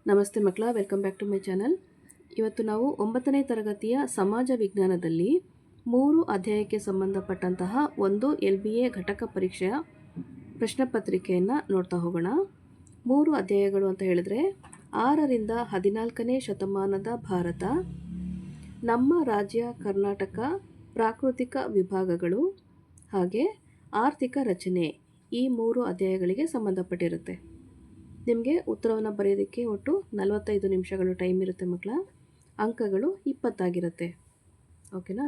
ನಮಸ್ತೆ ಮಕ್ಕಳ, welcome back to my channel. ಇವತ್ತು ನಾವು 9ನೇ ತರಗತಿಯ ಸಮಾಜ ವಿಜ್ಞಾನದಲ್ಲಿ 3 ಅಧ್ಯಾಯಕ್ಕೆ ಸಂಬಂಧಪಟ್ಟಂತಹ ಒಂದು LBA ಘಟಕ ಪರೀಕ್ಷೆಯ ಪ್ರಶ್ನೆ ಪತ್ರಿಕೆಯನ್ನು ನೋಡ್ತಾ ಹೋಗೋಣ. 3 ಅಧ್ಯಾಯಗಳು ಅಂತ ಹೇಳಿದ್ರೆ 6ರಿಂದ 14ನೇ ಶತಮಾನದ ಭಾರತ, ನಮ್ಮ ರಾಜ್ಯ ಕರ್ನಾಟಕ, ಪ್ರಾಕೃತಿಕ ವಿಭಾಗಗಳು ಹಾಗೆ ಆರ್ಥಿಕ ರಚನೆ, ಈ 3 ಅಧ್ಯಾಯಗಳಿಗೆ ಸಂಬಂಧಪಟ್ಟಿರುತ್ತೆ. ನಿಮಗೆ ಉತ್ತರವನ್ನು ಬರೆಯೋದಕ್ಕೆ ಒಟ್ಟು 45 ನಿಮಿಷಗಳು ಟೈಮ್ ಇರುತ್ತೆ ಮಕ್ಕಳ. ಅಂಕಗಳು 20 ಆಗಿರುತ್ತೆ. ಓಕೆನಾ?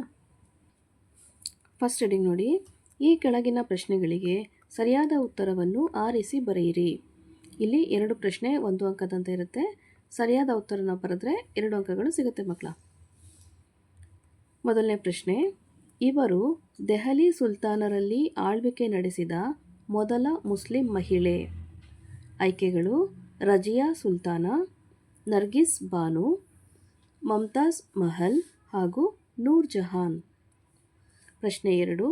ಫಸ್ಟ್ ಹೆಡಿಂಗ್ ನೋಡಿ. ಈ ಕೆಳಗಿನ ಪ್ರಶ್ನೆಗಳಿಗೆ ಸರಿಯಾದ ಉತ್ತರವನ್ನು ಆರಿಸಿ ಬರೆಯಿರಿ. ಇಲ್ಲಿ 2 ಪ್ರಶ್ನೆ 1 ಅಂಕದಂತ ಇರುತ್ತೆ. ಸರಿಯಾದ ಉತ್ತರನ ಬರೆದ್ರೆ 2 ಅಂಕಗಳು ಸಿಗುತ್ತೆ ಮಕ್ಕಳ. ಮೊದಲನೇ ಪ್ರಶ್ನೆ, ಇವರು ದೆಹಲಿ ಸುಲ್ತಾನರಲ್ಲಿ ಆಳ್ವಿಕೆ ನಡೆಸಿದ ಮೊದಲ ಮುಸ್ಲಿಂ ಮಹಿಳೆ. ಆಯ್ಕೆಗಳು: ರಜಿಯಾ ಸುಲ್ತಾನ, ನರ್ಗಿಸ್ ಬಾನು, ಮಮ್ತಾಜ್ ಮಹಲ್ ಹಾಗೂ ನೂರ್ ಜಹಾನ್. ಪ್ರಶ್ನೆ 2,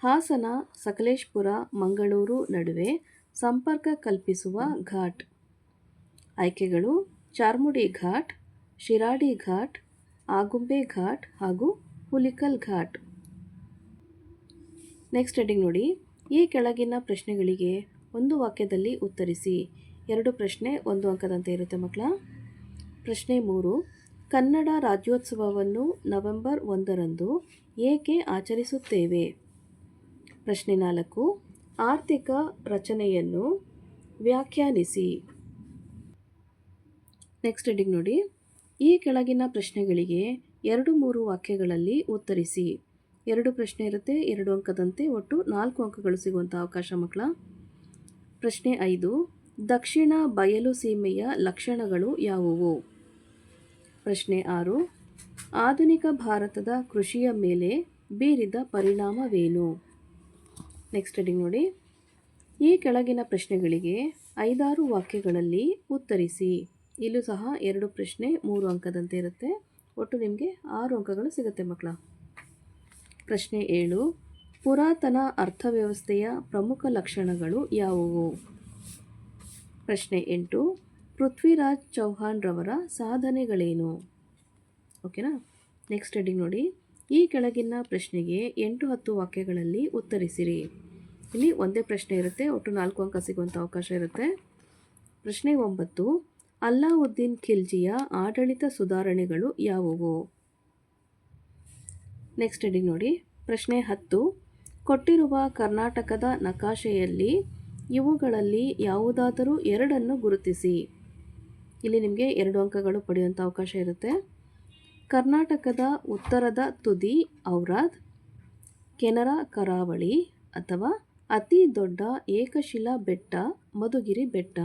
ಹಾಸನ, ಸಕಲೇಶಪುರ, ಮಂಗಳೂರು ನಡುವೆ ಸಂಪರ್ಕ ಕಲ್ಪಿಸುವ ಘಾಟ್. ಆಯ್ಕೆಗಳು: ಚಾರ್ಮುಡಿ ಘಾಟ್, ಶಿರಾಡಿ ಘಾಟ್, ಆಗುಂಬೆ ಘಾಟ್ ಹಾಗೂ ಹುಲಿಕಲ್ ಘಾಟ್. ನೆಕ್ಸ್ಟ್ ಹೆಡಿಂಗ್ ನೋಡಿ. ಈ ಕೆಳಗಿನ ಪ್ರಶ್ನೆಗಳಿಗೆ ಒಂದು ವಾಕ್ಯದಲ್ಲಿ ಉತ್ತರಿಸಿ. 2 ಪ್ರಶ್ನೆ 1 ಅಂಕದಂತೆ ಇರುತ್ತೆ ಮಕ್ಕಳ. ಪ್ರಶ್ನೆ 3, ಕನ್ನಡ ರಾಜ್ಯೋತ್ಸವವನ್ನು ನವೆಂಬರ್ 1ರಂದು ಏಕೆ ಆಚರಿಸುತ್ತೇವೆ? ಪ್ರಶ್ನೆ 4, ಆರ್ಥಿಕ ರಚನೆಯನ್ನು ವ್ಯಾಖ್ಯಾನಿಸಿ. ನೆಕ್ಸ್ಟ್ ಹೆಡಿಂಗ್ ನೋಡಿ. ಈ ಕೆಳಗಿನ ಪ್ರಶ್ನೆಗಳಿಗೆ 2-3 ವಾಕ್ಯಗಳಲ್ಲಿ ಉತ್ತರಿಸಿ. 2 ಪ್ರಶ್ನೆ ಇರುತ್ತೆ, 2 ಅಂಕದಂತೆ ಒಟ್ಟು 4 ಅಂಕಗಳು ಸಿಗುವಂಥ ಅವಕಾಶ ಮಕ್ಕಳ. ಪ್ರಶ್ನೆ 5, ದಕ್ಷಿಣ ಬಯಲು ಸೀಮೆಯ ಲಕ್ಷಣಗಳು ಯಾವುವು? ಪ್ರಶ್ನೆ 6, ಆಧುನಿಕ ಭಾರತದ ಕೃಷಿಯ ಮೇಲೆ ಬೀರಿದ ಪರಿಣಾಮವೇನು? ನೆಕ್ಸ್ಟ್ ಹೆಡಿಂಗ್ ನೋಡಿ. ಈ ಕೆಳಗಿನ ಪ್ರಶ್ನೆಗಳಿಗೆ 5-6 ವಾಕ್ಯಗಳಲ್ಲಿ ಉತ್ತರಿಸಿ. ಇಲ್ಲೂ ಸಹ 2 ಪ್ರಶ್ನೆ 3 ಅಂಕದಂತೆ ಇರುತ್ತೆ. ಒಟ್ಟು ನಿಮಗೆ 6 ಅಂಕಗಳು ಸಿಗುತ್ತೆ ಮಕ್ಕಳ. ಪ್ರಶ್ನೆ 7, ಪುರಾತನ ಅರ್ಥವ್ಯವಸ್ಥೆಯ ಪ್ರಮುಖ ಲಕ್ಷಣಗಳು ಯಾವುವು? ಪ್ರಶ್ನೆ 8, ಪೃಥ್ವಿರಾಜ್ ಚೌಹಾಣ್ ರವರ ಸಾಧನೆಗಳೇನು? ಓಕೆನಾ? ನೆಕ್ಸ್ಟ್ ಹೆಡಿಂಗ್ ನೋಡಿ. ಈ ಕೆಳಗಿನ ಪ್ರಶ್ನೆಗೆ 8-10 ವಾಕ್ಯಗಳಲ್ಲಿ ಉತ್ತರಿಸಿರಿ. ಇಲ್ಲಿ ಒಂದೇ ಪ್ರಶ್ನೆ ಇರುತ್ತೆ, ಒಟ್ಟು 4 ಅಂಕ ಸಿಗುವಂಥ ಅವಕಾಶ ಇರುತ್ತೆ. ಪ್ರಶ್ನೆ 9, ಅಲ್ಲಾವುದ್ದೀನ್ ಖಿಲ್ಜಿಯ ಆಡಳಿತ ಸುಧಾರಣೆಗಳು ಯಾವುವು? ನೆಕ್ಸ್ಟ್ ಹೆಡಿಂಗ್ ನೋಡಿ. ಪ್ರಶ್ನೆ 10, ಕೊಟ್ಟಿರುವ ಕರ್ನಾಟಕದ ನಕಾಶೆಯಲ್ಲಿ ಇವುಗಳಲ್ಲಿ ಯಾವುದಾದರೂ 2 ಗುರುತಿಸಿ. ಇಲ್ಲಿ ನಿಮಗೆ 2 ಅಂಕಗಳು ಪಡೆಯುವಂಥ ಅವಕಾಶ ಇರುತ್ತೆ. ಕರ್ನಾಟಕದ ಉತ್ತರದ ತುದಿ ಔರಾದ್, ಕೆನರಾ ಕರಾವಳಿ ಅಥವಾ ಅತಿ ದೊಡ್ಡ ಏಕಶಿಲಾ ಬೆಟ್ಟ ಮಧುಗಿರಿ ಬೆಟ್ಟ.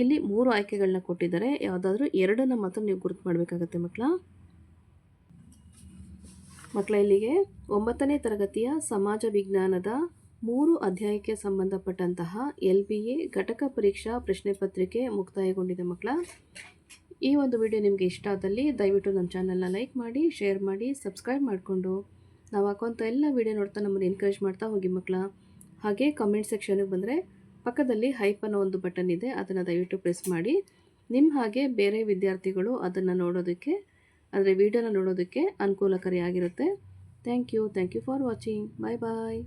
ಇಲ್ಲಿ 3 ಆಯ್ಕೆಗಳನ್ನ ಕೊಟ್ಟಿದ್ದಾರೆ. ಯಾವುದಾದ್ರೂ 2 ಮಾತ್ರ ನೀವು ಗುರುತು ಮಾಡಬೇಕಾಗತ್ತೆ ಮಕ್ಕಳ. ಇಲ್ಲಿಗೆ 9ನೇ ತರಗತಿಯ ಸಮಾಜ ವಿಜ್ಞಾನದ 3 ಅಧ್ಯಾಯಕ್ಕೆ ಸಂಬಂಧಪಟ್ಟಂತಹ LBA ಘಟಕ ಪರೀಕ್ಷಾ ಪ್ರಶ್ನೆ ಪತ್ರಿಕೆ ಮುಕ್ತಾಯಗೊಂಡಿದೆ ಮಕ್ಕಳ. ಈ ಒಂದು ವಿಡಿಯೋ ನಿಮಗೆ ಇಷ್ಟ ಆದಲ್ಲಿ ದಯವಿಟ್ಟು ನಮ್ಮ ಚಾನಲ್ನ ಲೈಕ್ ಮಾಡಿ, ಶೇರ್ ಮಾಡಿ, ಸಬ್ಸ್ಕ್ರೈಬ್ ಮಾಡಿಕೊಂಡು ನಾವು ಹಾಕುವಂಥ ಎಲ್ಲ ವಿಡಿಯೋ ನೋಡ್ತಾ ನಮ್ಮನ್ನು ಎನ್ಕರೇಜ್ ಮಾಡ್ತಾ ಹೋಗಿ ಮಕ್ಕಳ. ಹಾಗೆ ಕಮೆಂಟ್ ಸೆಕ್ಷನ್ಗೆ ಬಂದರೆ ಪಕ್ಕದಲ್ಲಿ ಹೈಪ್ ಅನ್ನೋ ಒಂದು ಬಟನ್ ಇದೆ, ಅದನ್ನು ದಯವಿಟ್ಟು ಪ್ರೆಸ್ ಮಾಡಿ. ನಿಮ್ಮ ಹಾಗೆ ಬೇರೆ ವಿದ್ಯಾರ್ಥಿಗಳು ಅದನ್ನು ನೋಡೋದಕ್ಕೆ, ಅಂದರೆ ವಿಡಿಯೋನ ನೋಡೋದಕ್ಕೆ ಅನುಕೂಲಕಾರಿಯಾಗಿರುತ್ತೆ. Thank you for watching. Bye bye.